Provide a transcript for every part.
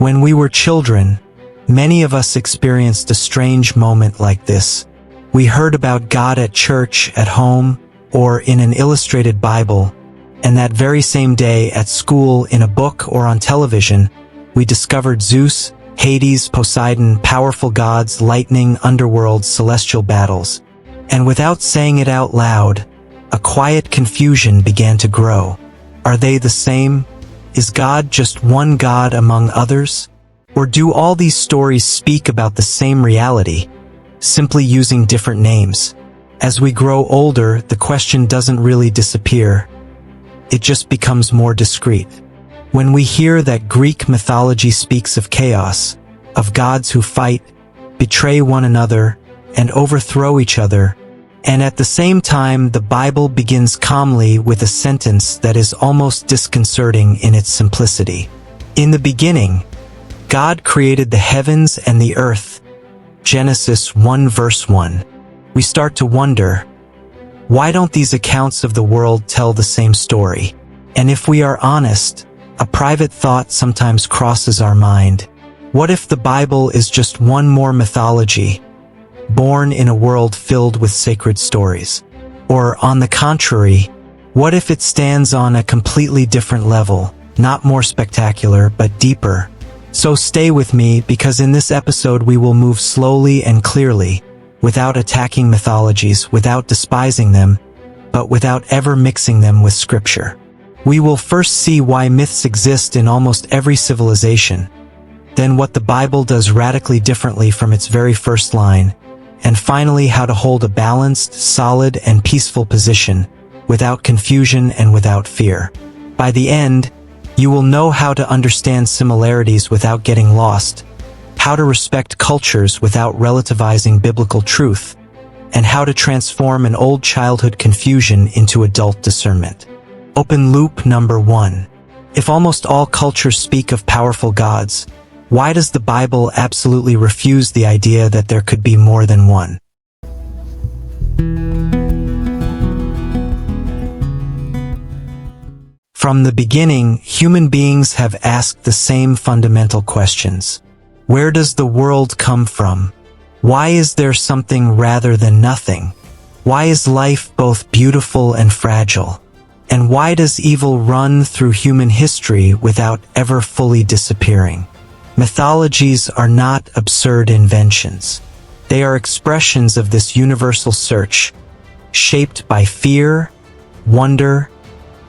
When we were children, many of us experienced a strange moment like this. We heard about God at church, at home, or in an illustrated Bible, and that very same day at school, in a book, or on television, we discovered Zeus, Hades, Poseidon, powerful gods, lightning, underworld, celestial battles. And without saying it out loud, a quiet confusion began to grow. Are they the same? Is God just one God among others? Or do all these stories speak about the same reality, simply using different names? As we grow older, the question doesn't really disappear. It just becomes more discreet. When we hear that Greek mythology speaks of chaos, of gods who fight, betray one another, and overthrow each other, and at the same time the Bible begins calmly with a sentence that is almost disconcerting in its simplicity. In the beginning, God created the heavens and the earth. Genesis 1 verse 1. We start to wonder, why don't these accounts of the world tell the same story? And if we are honest, a private thought sometimes crosses our mind. What if the Bible is just one more mythology, born in a world filled with sacred stories? Or, on the contrary, what if it stands on a completely different level, not more spectacular, but deeper? So stay with me, because in this episode we will move slowly and clearly, without attacking mythologies, without despising them, but without ever mixing them with scripture. We will first see why myths exist in almost every civilization, then what the Bible does radically differently from its very first line, and finally how to hold a balanced, solid, and peaceful position, without confusion and without fear. By the end, you will know how to understand similarities without getting lost, how to respect cultures without relativizing biblical truth, and how to transform an old childhood confusion into adult discernment. Open loop number 1. If almost all cultures speak of powerful gods, why does the Bible absolutely refuse the idea that there could be more than one? From the beginning, human beings have asked the same fundamental questions. Where does the world come from? Why is there something rather than nothing? Why is life both beautiful and fragile? And why does evil run through human history without ever fully disappearing? Mythologies are not absurd inventions. They are expressions of this universal search, shaped by fear, wonder,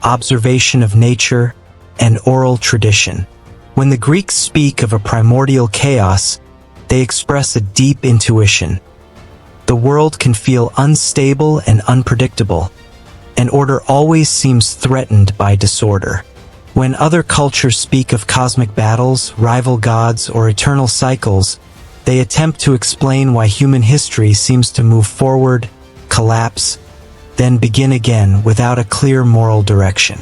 observation of nature, and oral tradition. When the Greeks speak of a primordial chaos, they express a deep intuition. The world can feel unstable and unpredictable, and order always seems threatened by disorder. When other cultures speak of cosmic battles, rival gods, or eternal cycles, they attempt to explain why human history seems to move forward, collapse, then begin again without a clear moral direction.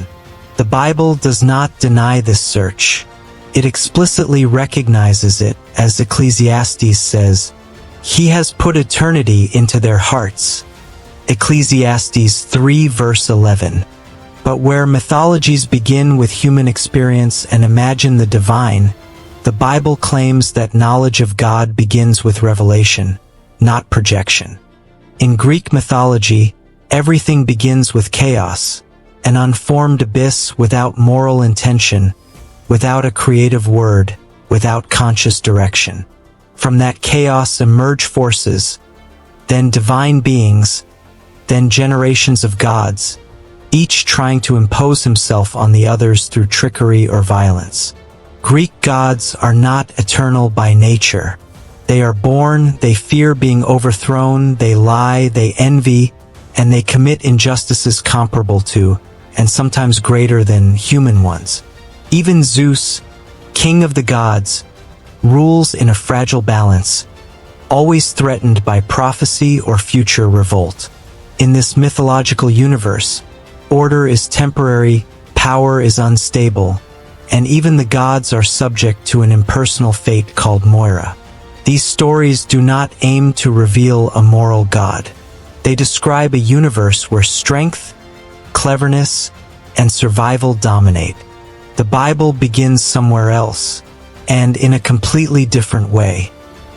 The Bible does not deny this search. It explicitly recognizes it, as Ecclesiastes says, "He has put eternity into their hearts." Ecclesiastes 3 verse 11. But where mythologies begin with human experience and imagine the divine, the Bible claims that knowledge of God begins with revelation, not projection. In Greek mythology, everything begins with chaos, an unformed abyss without moral intention, without a creative word, without conscious direction. From that chaos emerge forces, then divine beings, then generations of gods, each trying to impose himself on the others through trickery or violence. Greek gods are not eternal by nature. They are born, they fear being overthrown, they lie, they envy, and they commit injustices comparable to, and sometimes greater than, human ones. Even Zeus, king of the gods, rules in a fragile balance, always threatened by prophecy or future revolt. In this mythological universe, order is temporary, power is unstable, and even the gods are subject to an impersonal fate called Moira. These stories do not aim to reveal a moral God. They describe a universe where strength, cleverness, and survival dominate. The Bible begins somewhere else. and in a completely different way.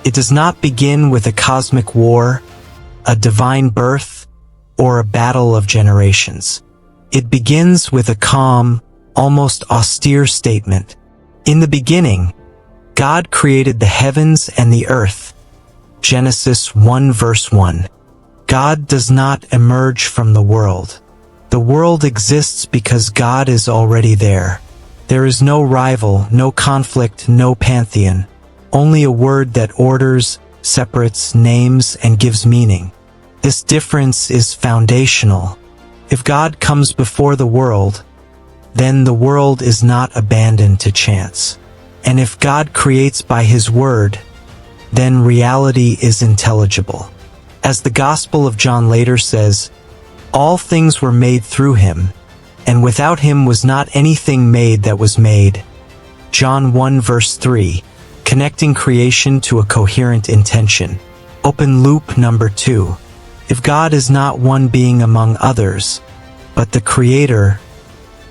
It does not begin with a cosmic war, a divine birth, or a battle of generations. It begins with a calm, almost austere statement. In the beginning, God created the heavens and the earth. Genesis 1 verse 1. God does not emerge from the world. The world exists because God is already there. There is no rival, no conflict, no pantheon. Only a word that orders, separates, names, and gives meaning. This difference is foundational. If God comes before the world, then the world is not abandoned to chance. And if God creates by His word, then reality is intelligible. As the Gospel of John later says, all things were made through Him, and without Him was not anything made that was made. John 1 verse 3, connecting creation to a coherent intention. Open loop number 2. If God is not one being among others, but the Creator,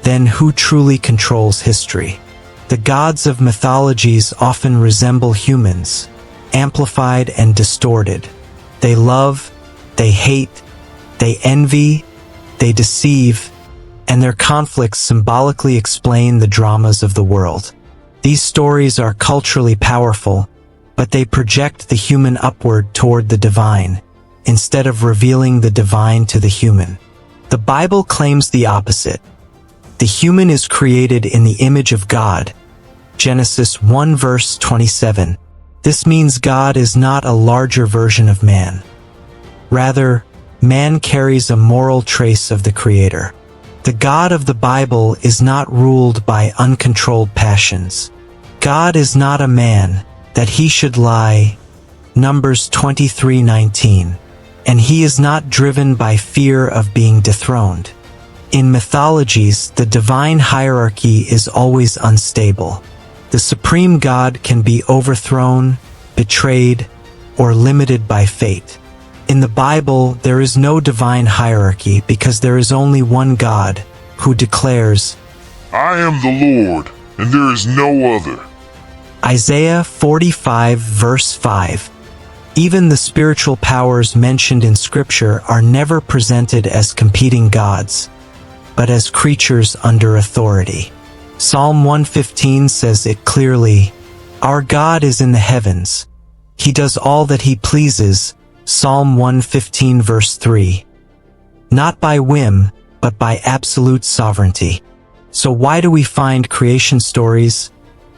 then who truly controls history? The gods of mythologies often resemble humans, amplified and distorted. They love, they hate, they envy, they deceive, and their conflicts symbolically explain the dramas of the world. These stories are culturally powerful, but they project the human upward toward the divine, instead of revealing the divine to the human. The Bible claims the opposite. The human is created in the image of God. Genesis 1 verse 27. This means God is not a larger version of man. Rather, man carries a moral trace of the Creator. The God of the Bible is not ruled by uncontrolled passions. God is not a man that He should lie. Numbers 23:19. And He is not driven by fear of being dethroned. In mythologies, the divine hierarchy is always unstable. The supreme God can be overthrown, betrayed, or limited by fate. In the Bible, there is no divine hierarchy because there is only one God who declares, I am the Lord, and there is no other. Isaiah 45 verse 5. Even the spiritual powers mentioned in Scripture are never presented as competing gods, but as creatures under authority. Psalm 115 says it clearly, Our God is in the heavens. He does all that He pleases. Psalm 115 verse 3. Not by whim, but by absolute sovereignty. So why do we find creation stories,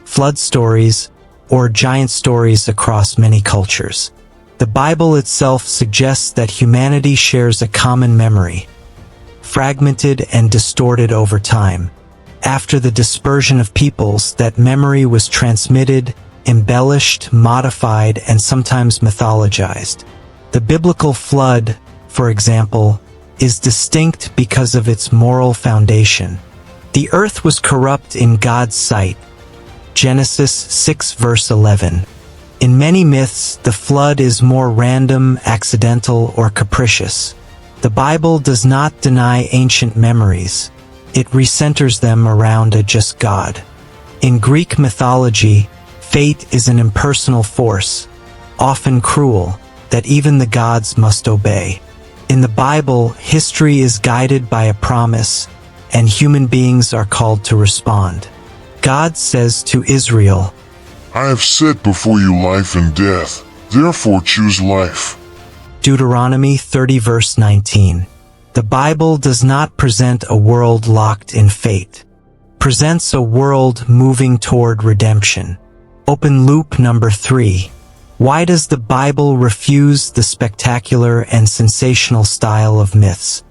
flood stories, or giant stories across many cultures? The Bible itself suggests that humanity shares a common memory, fragmented and distorted over time. After the dispersion of peoples, that memory was transmitted, embellished, modified, and sometimes mythologized. The biblical flood, for example, is distinct because of its moral foundation. The earth was corrupt in God's sight. Genesis 6 verse 11. In many myths, the flood is more random, accidental, or capricious. The Bible does not deny ancient memories. It recenters them around a just God. In Greek mythology, fate is an impersonal force, often cruel, that even the gods must obey. In the Bible, history is guided by a promise, and human beings are called to respond. God says to Israel, I have set before you life and death, therefore choose life. Deuteronomy 30 verse 19. The Bible does not present a world locked in fate. Presents a world moving toward redemption. Open loop number 3. Why does the Bible refuse the spectacular and sensational style of myths?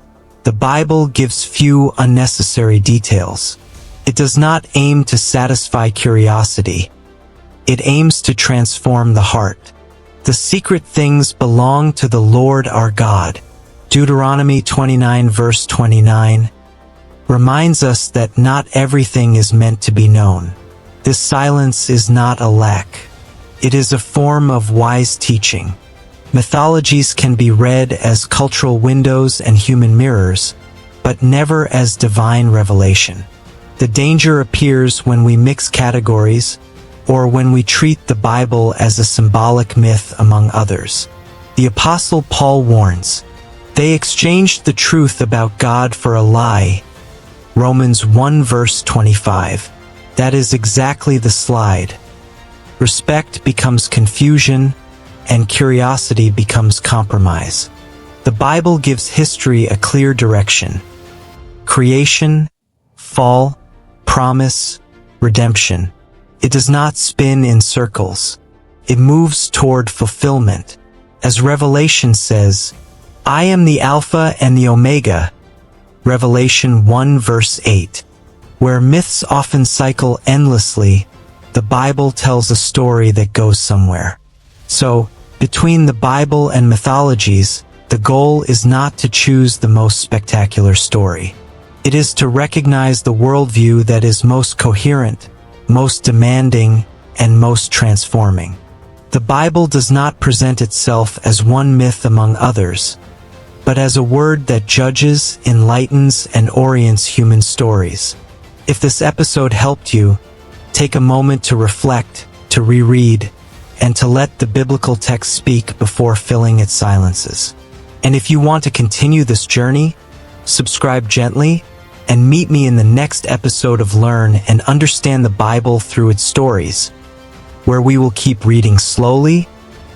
The Bible gives few unnecessary details. It does not aim to satisfy curiosity. It aims to transform the heart. The secret things belong to the Lord our God. Deuteronomy 29 verse 29 reminds us that not everything is meant to be known. This silence is not a lack. It is a form of wise teaching. Mythologies can be read as cultural windows and human mirrors, but never as divine revelation. The danger appears when we mix categories, or when we treat the Bible as a symbolic myth among others. The Apostle Paul warns, "They exchanged the truth about God for a lie." Romans 1 verse 25. That is exactly the slide. Respect becomes confusion, and curiosity becomes compromise. The Bible gives history a clear direction. Creation, fall, promise, redemption. It does not spin in circles. It moves toward fulfillment. As Revelation says, "I am the Alpha and the Omega." Revelation 1 verse 8. Where myths often cycle endlessly, the Bible tells a story that goes somewhere. So, between the Bible and mythologies, the goal is not to choose the most spectacular story. It is to recognize the worldview that is most coherent, most demanding, and most transforming. The Bible does not present itself as one myth among others, but as a word that judges, enlightens, and orients human stories. If this episode helped you, take a moment to reflect, to reread, and to let the biblical text speak before filling its silences. And if you want to continue this journey, subscribe gently, and meet me in the next episode of Learn and Understand the Bible Through Its Stories, where we will keep reading slowly,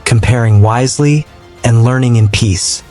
comparing wisely, and learning in peace.